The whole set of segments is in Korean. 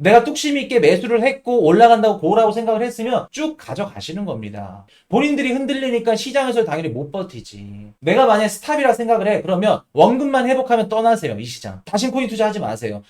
내가 뚝심 있게 매수를 했고 올라간다고 고라고 생각을 했으면 쭉 가져가시는 겁니다. 본인들이 흔들리니까 시장에서 당연히 못 버티지. 내가 만약에 스탑이라 생각을 해. 그러면 원금만 회복하면 떠나세요. 이 시장. 다신 코인 투자하지 마세요.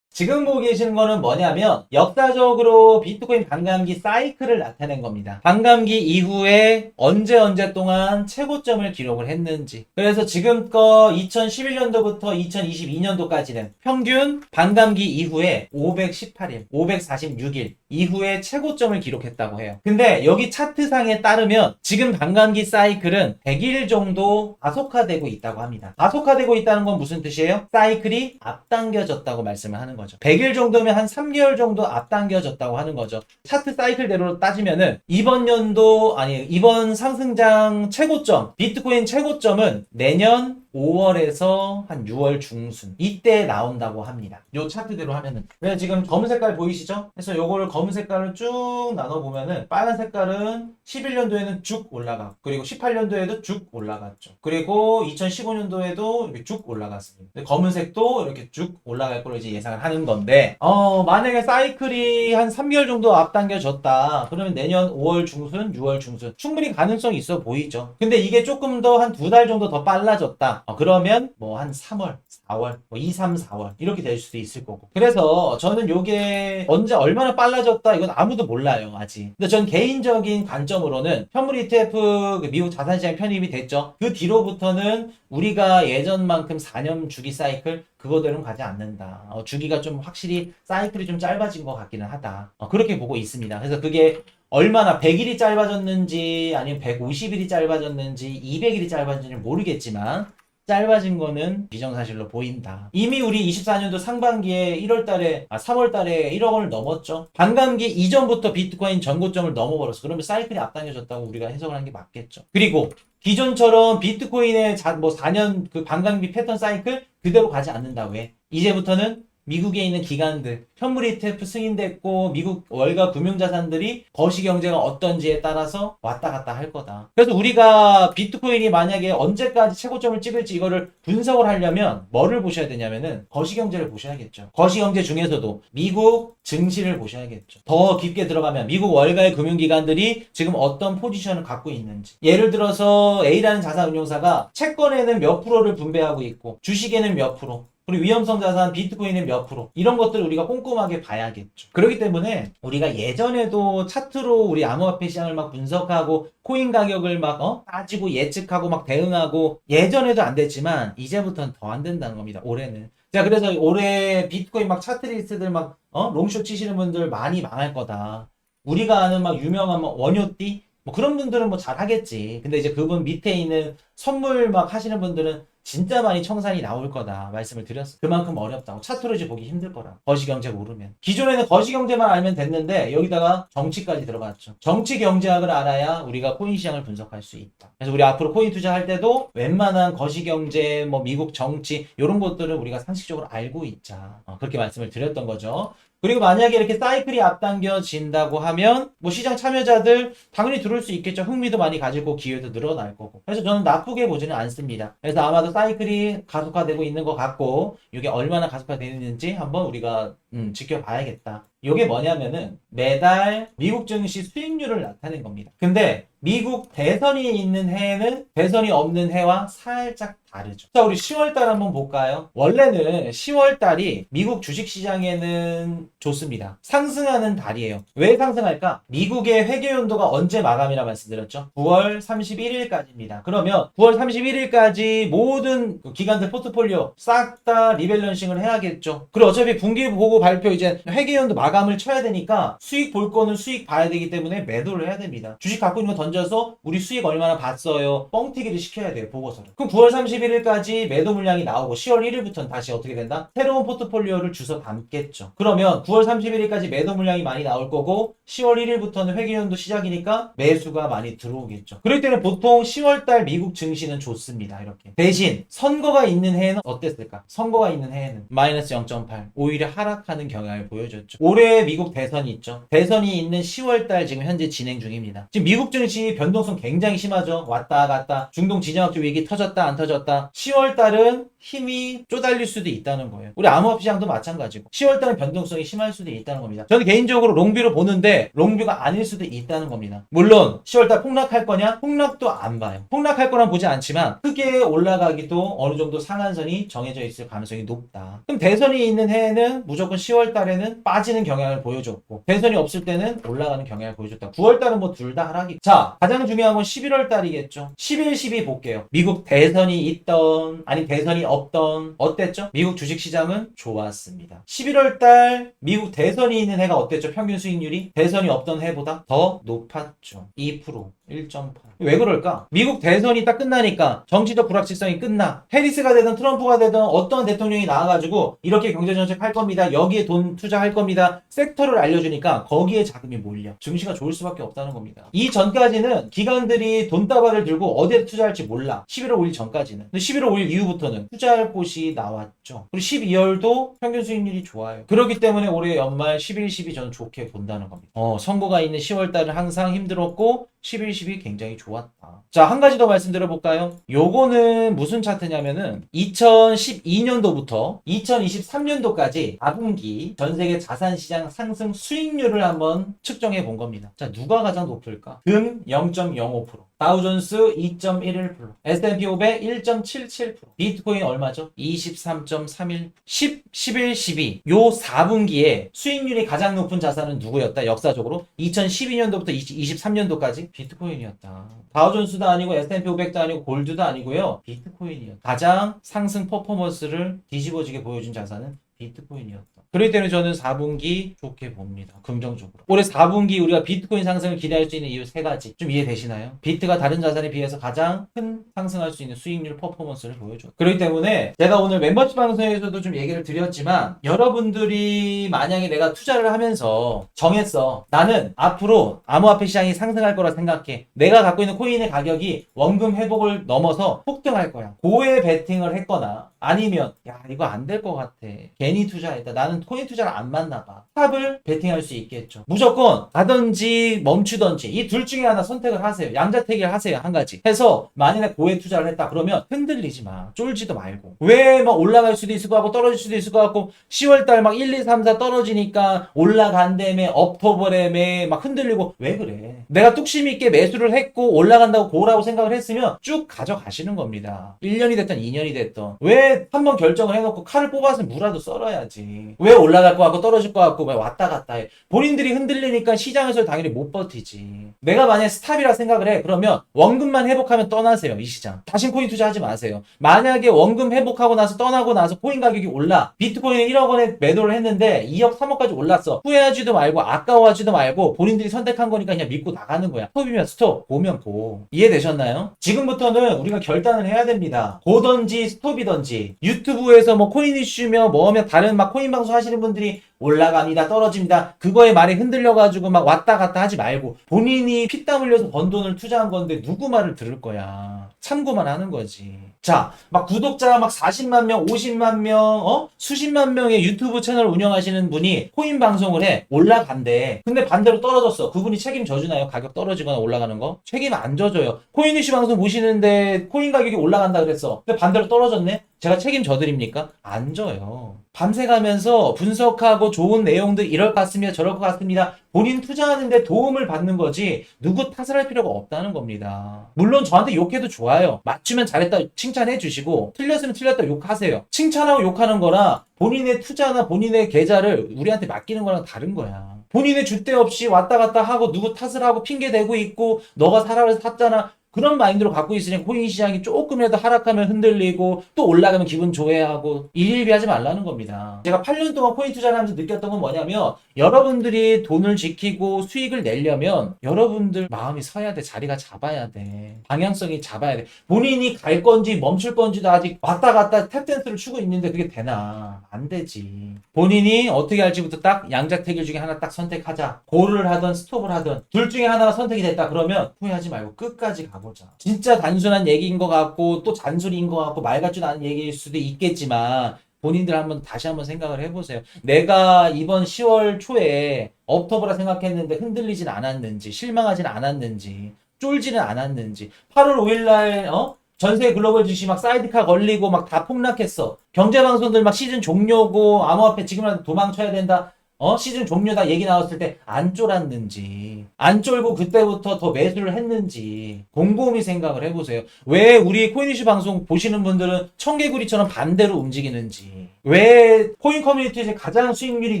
지금 보고 계시는 거는 뭐냐면 역사적으로 비트코인 반감기 사이클을 나타낸 겁니다. 반감기 이후에 언제 동안 최고점을 기록을 했는지. 그래서 지금껏 2011년도부터 2022년도까지는 평균 반감기 이후에 518일, 546일 이후에 최고점을 기록했다고 해요. 근데 여기 차트상에 따르면 지금 반감기 사이클은 100일 정도 가속화되고 있다고 합니다. 가속화되고 있다는 건 무슨 뜻이에요? 사이클이 앞당겨졌다고 말씀을 하는 거죠. 100일 정도면 한 3개월 정도 앞당겨졌다고 하는 거죠. 차트 사이클대로 따지면은 이번 상승장 최고점, 비트코인 최고점은 내년 5월에서 한 6월 중순 이때 나온다고 합니다. 요 차트대로 하면은. 그래서 지금 검은 색깔 보이시죠? 그래서 요거를 검은 색깔을 쭉 나눠 보면은 빨간 색깔은 11년도에는 쭉 올라갔고, 그리고 18년도에도 쭉 올라갔죠. 그리고 2015년도에도 이렇게 쭉 올라갔습니다. 검은색도 이렇게 쭉 올라갈 걸로 이제 예상을 하는 건데, 만약에 사이클이 한 3개월 정도 앞당겨졌다. 그러면 내년 5월 중순, 6월 중순 충분히 가능성이 있어 보이죠. 근데 이게 조금 더 한 2달 정도 더 빨라졌다. 그러면 뭐 한 3월, 4월, 뭐 2, 3, 4월 이렇게 될 수도 있을 거고. 그래서 저는 요게 언제 얼마나 빨라졌다 이건 아무도 몰라요 아직. 근데 전 개인적인 관점으로는 현물 ETF 미국 자산시장 편입이 됐죠. 그 뒤로부터는 우리가 예전만큼 4년 주기 사이클 그거대로는 가지 않는다. 주기가 좀 확실히 사이클이 좀 짧아진 것 같기는 하다. 그렇게 보고 있습니다. 그래서 그게 얼마나 100일이 짧아졌는지 아니면 150일이 짧아졌는지 200일이 짧아졌는지 모르겠지만 짧아진 거는 비정사실로 보인다. 이미 우리 24년도 상반기에 3월달에 1억 원을 넘었죠. 반감기 이전부터 비트코인 전고점을 넘어버렸어. 그러면 사이클이 앞당겨졌다고 우리가 해석을 하는 게 맞겠죠. 그리고 기존처럼 비트코인의 4년 그 반감기 패턴 사이클 그대로 가지 않는다. 왜? 이제부터는 미국에 있는 기관들, 현물 ETF 승인됐고 미국 월가 금융자산들이 거시경제가 어떤지에 따라서 왔다 갔다 할 거다. 그래서 우리가 비트코인이 만약에 언제까지 최고점을 찍을지 이거를 분석을 하려면 뭐를 보셔야 되냐면은 거시경제를 보셔야겠죠. 거시경제 중에서도 미국 증시를 보셔야겠죠. 더 깊게 들어가면 미국 월가의 금융기관들이 지금 어떤 포지션을 갖고 있는지. 예를 들어서 A라는 자산운용사가 채권에는 몇 프로를 분배하고 있고 주식에는 몇 프로, 그리고 위험성 자산 비트코인은 몇 프로, 이런 것들을 우리가 꼼꼼하게 봐야겠죠. 그렇기 때문에 우리가 예전에도 차트로 우리 암호화폐 시장을 막 분석하고 코인 가격을 막 따지고 예측하고 막 대응하고 예전에도 안 됐지만 이제부터는 더 안 된다는 겁니다. 올해는. 자, 그래서 올해 비트코인 막 차트 리스트들 막 롱숏 치시는 분들 많이 망할 거다. 우리가 아는 막 유명한 막 원효띠 뭐 그런 분들은 뭐 잘 하겠지. 근데 이제 그분 밑에 있는 선물 막 하시는 분들은 진짜 많이 청산이 나올 거다 말씀을 드렸어. 그만큼 어렵다고. 차트로 이제 보기 힘들 거라. 거시경제 모르면. 기존에는 거시경제만 알면 됐는데 여기다가 정치까지 들어갔죠. 정치 경제학을 알아야 우리가 코인 시장을 분석할 수 있다. 그래서 우리 앞으로 코인 투자할 때도 웬만한 거시경제, 뭐 미국 정치 이런 것들을 우리가 상식적으로 알고 있자. 그렇게 말씀을 드렸던 거죠. 그리고 만약에 이렇게 사이클이 앞당겨진다고 하면 뭐 시장 참여자들 당연히 들어올 수 있겠죠. 흥미도 많이 가지고 기회도 늘어날 거고. 그래서 저는 나쁘게 보지는 않습니다. 그래서 아마도 사이클이 가속화되고 있는 것 같고 이게 얼마나 가속화되는지 한번 우리가 지켜봐야겠다. 이게 뭐냐면은 매달 미국 증시 수익률을 나타낸 겁니다. 근데 미국 대선이 있는 해에는 대선이 없는 해와 살짝 다르죠. 자, 우리 10월달 한번 볼까요? 원래는 10월달이 미국 주식시장에는 좋습니다. 상승하는 달이에요. 왜 상승할까? 미국의 회계연도가 언제 마감이라 말씀드렸죠? 9월 31일까지입니다. 그러면 9월 31일까지 모든 기관들 포트폴리오 싹 다 리밸런싱을 해야겠죠. 그리고 어차피 분기 보고 발표 이제 회계연도 마감을 쳐야 되니까 수익 볼 거는 수익 봐야 되기 때문에 매도를 해야 됩니다. 주식 갖고 있는 거 던져서 우리 수익 얼마나 봤어요? 뻥튀기를 시켜야 돼요. 보고서를. 그럼 9월 31일까지 매도 물량이 나오고 10월 1일부터는 다시 어떻게 된다? 새로운 포트폴리오를 주워 담겠죠. 그러면 9월 31일까지 매도 물량이 많이 나올 거고 10월 1일부터는 회계연도 시작이니까 매수가 많이 들어오겠죠. 그럴 때는 보통 10월달 미국 증시는 좋습니다. 이렇게. 대신 선거가 있는 해에는 어땠을까? 선거가 있는 해에는 마이너스 0.8 오히려 하락하는 경향을 보여줬죠. 올해 미국 대선이 있죠. 대선이 있는 10월달 지금 현재 진행 중입니다. 지금 미국 증시 변동성 굉장히 심하죠. 왔다 갔다 중동 진영학적 위기 터졌다 안 터졌다. 10월달은 힘이 쪼달릴 수도 있다는 거예요. 우리 암호화폐 시장도 마찬가지고 10월달은 변동성이 심할 수도 있다는 겁니다. 저는 개인적으로 롱뷰로 보는데 롱뷰가 아닐 수도 있다는 겁니다. 물론 10월달 폭락할 거냐? 폭락도 안 봐요. 폭락할 거란 보지 않지만 크게 올라가기도 어느 정도 상한선이 정해져 있을 가능성이 높다. 그럼 대선이 있는 해에는 무조건 10월달에는 빠지는 경향을 보여줬고 대선이 없을 때는 올라가는 경향을 보여줬다. 9월달은 뭐 둘 다 하락이. 자, 가장 중요한 건 11월달이겠죠. 11, 12 볼게요. 미국 대선이 있던 아니 대선이 없던 어땠죠? 미국 주식시장은 좋았습니다. 11월달 미국 대선이 있는 해가 어땠죠? 평균 수익률이 대선이 없던 해보다 더 높았죠. 2%, 1.8. 왜 그럴까? 미국 대선이 딱 끝나니까 정치적 불확실성이 끝나. 해리스가 되든 트럼프가 되든 어떤 대통령이 나와가지고 이렇게 경제정책 할 겁니다. 여기에 돈 투자할 겁니다. 섹터를 알려주니까 거기에 자금이 몰려. 증시가 좋을 수밖에 없다는 겁니다. 이 전까지는 기관들이 돈다발을 들고 어디에 투자할지 몰라. 11월 5일 전까지는. 근데 11월 5일 이후부터는 투자할 곳이 나왔죠. 그리고 12월도 평균 수익률이 좋아요. 그렇기 때문에 올해 연말 11, 12 저는 좋게 본다는 겁니다. 선거가 있는 10월달은 항상 힘들었고 11, 12 굉장히 좋았다. 자, 한 가지 더 말씀드려볼까요? 요거는 무슨 차트냐면은 2012년도부터 2023년도까지 4분기 전세계 자산시장 상승 수익률을 한번 측정해 본 겁니다. 자, 누가 가장 높을까? 금 0.05%, 다우존스 2.11%, S&P 500 1.77%, 비트코인 얼마죠? 23.31%, 10, 11, 12. 요 4분기에 수익률이 가장 높은 자산은 누구였다? 역사적으로 2012년도부터 23년도까지 비트코인이었다. 다우존스도 아니고 S&P 500도 아니고 골드도 아니고요. 비트코인이었다. 가장 상승 퍼포먼스를 뒤집어지게 보여준 자산은 비트코인이었다. 그렇기 때문에 저는 4분기 좋게 봅니다. 긍정적으로. 올해 4분기 우리가 비트코인 상승을 기대할 수 있는 이유 3가지. 좀 이해되시나요? 비트가 다른 자산에 비해서 가장 큰 상승할 수 있는 수익률 퍼포먼스를 보여줘. 그렇기 때문에 제가 오늘 멤버십 방송에서도 좀 얘기를 드렸지만 여러분들이 만약에 내가 투자를 하면서 정했어. 나는 앞으로 암호화폐 시장이 상승할 거라 생각해. 내가 갖고 있는 코인의 가격이 원금 회복을 넘어서 폭등할 거야. 고에 베팅을 했거나 아니면 야 이거 안 될 것 같아. 괜히 투자했다. 나는 코인 투자를 안 맞나 봐. 탑을 베팅할 수 있겠죠. 무조건 가든지 멈추든지 이 둘 중에 하나 선택을 하세요. 양자택일 하세요. 한 가지. 해서 만약에 고에 투자를 했다 그러면 흔들리지 마. 쫄지도 말고. 왜 막 올라갈 수도 있을 것 같고 떨어질 수도 있을 것 같고 10월달 막 1, 2, 3, 4 떨어지니까 올라간다며 업터버램에 막 흔들리고 왜 그래? 내가 뚝심 있게 매수를 했고 올라간다고 고라고 생각을 했으면 쭉 가져가시는 겁니다. 1년이 됐든 2년이 됐든 왜 한번 결정을 해놓고 칼을 뽑아서 무라도 썰어야지. 왜 올라갈 것 같고 떨어질 것 같고 왜 왔다 갔다 해. 본인들이 흔들리니까 시장에서 당연히 못 버티지. 내가 만약에 스탑이라 생각을 해. 그러면 원금만 회복하면 떠나세요. 이 시장. 다신 코인 투자하지 마세요. 만약에 원금 회복하고 나서 떠나고 나서 코인 가격이 올라. 비트코인은 1억 원에 매도를 했는데 2억 3억까지 올랐어. 후회하지도 말고 아까워하지도 말고 본인들이 선택한 거니까 그냥 믿고 나가는 거야. 스톱이면 스톱, 고면 고. 이해되셨나요? 지금부터는 우리가 결단을 해야 됩니다. 고든지 스톱이든지. 유튜브에서 뭐 코인 이슈며 뭐며 다른 막 코인 방송 하시는 분들이 올라갑니다 떨어집니다 그거에 말에 흔들려가지고 막 왔다 갔다 하지 말고 본인이 피땀 흘려서 번 돈을 투자한 건데 누구 말을 들을 거야. 참고만 하는 거지. 자, 막 구독자 막 40만 명 50만 명 수십만 명의 유튜브 채널 운영하시는 분이 코인 방송을 해. 올라간대. 근데 반대로 떨어졌어. 그분이 책임져 주나요? 가격 떨어지거나 올라가는 거? 책임 안 져줘요. 코인 이슈 방송 보시는데 코인 가격이 올라간다 그랬어. 근데 반대로 떨어졌네? 제가 책임져 드립니까? 안 져요. 밤새 가면서 분석하고 좋은 내용들 이럴 것 같습니다. 저럴 것 같습니다. 본인 투자하는데 도움을 받는 거지 누구 탓을 할 필요가 없다는 겁니다. 물론 저한테 욕해도 좋아요. 맞추면 잘했다 칭찬해 주시고 틀렸으면 틀렸다 욕하세요. 칭찬하고 욕하는 거랑 본인의 투자나 본인의 계좌를 우리한테 맡기는 거랑 다른 거야. 본인의 줏대 없이 왔다 갔다 하고 누구 탓을 하고 핑계 대고 있고 너가 사라고 샀잖아. 그런 마인드로 갖고 있으니 코인 시장이 조금이라도 하락하면 흔들리고 또 올라가면 기분 좋아하고 일일비하지 말라는 겁니다. 제가 8년 동안 코인 투자를 하면서 느꼈던 건 뭐냐면 여러분들이 돈을 지키고 수익을 내려면 여러분들 마음이 서야 돼. 자리가 잡아야 돼. 방향성이 잡아야 돼. 본인이 갈 건지 멈출 건지도 아직 왔다 갔다 탭댄스를 추고 있는데 그게 되나? 안 되지. 본인이 어떻게 할지부터 딱 양자택일 중에 하나 딱 선택하자. 고를 하든 스톱을 하든 둘 중에 하나가 선택이 됐다 그러면 후회하지 말고 끝까지 가보자. 진짜 단순한 얘기인 것 같고 또 잔소리인 것 같고 말 같지도 않은 얘기일 수도 있겠지만 본인들 다시 한번 생각을 해보세요. 내가 이번 10월 초에 업터브라 생각했는데 흔들리진 않았는지, 실망하진 않았는지, 쫄지는 않았는지, 8월 5일날 전세 글로벌 주식 막 사이드카 걸리고 막 다 폭락했어. 경제방송들 막 시즌 종료고 암호화폐 지금이라도 도망쳐야 된다. 시즌 종료다 얘기 나왔을 때 안 쫄았는지, 안 쫄고 그때부터 더 매수를 했는지 곰곰이 생각을 해보세요. 왜 우리 코인이슈 방송 보시는 분들은 청개구리처럼 반대로 움직이는지, 왜 코인 커뮤니티에서 가장 수익률이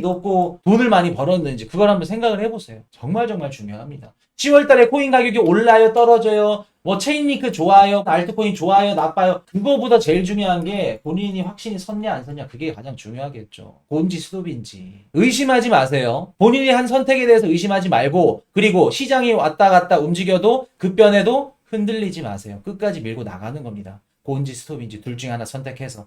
높고 돈을 많이 벌었는지 그걸 한번 생각을 해보세요. 정말 정말 중요합니다. 10월 달에 코인 가격이 올라요, 떨어져요, 뭐 체인리크 좋아요, 알트코인 좋아요, 나빠요. 그거보다 제일 중요한 게 본인이 확신이 섰냐 안 섰냐, 그게 가장 중요하겠죠. 본지 스톱인지. 의심하지 마세요. 본인이 한 선택에 대해서 의심하지 말고, 그리고 시장이 왔다 갔다 움직여도 급변해도 흔들리지 마세요. 끝까지 밀고 나가는 겁니다. 본지 스톱인지 둘 중에 하나 선택해서.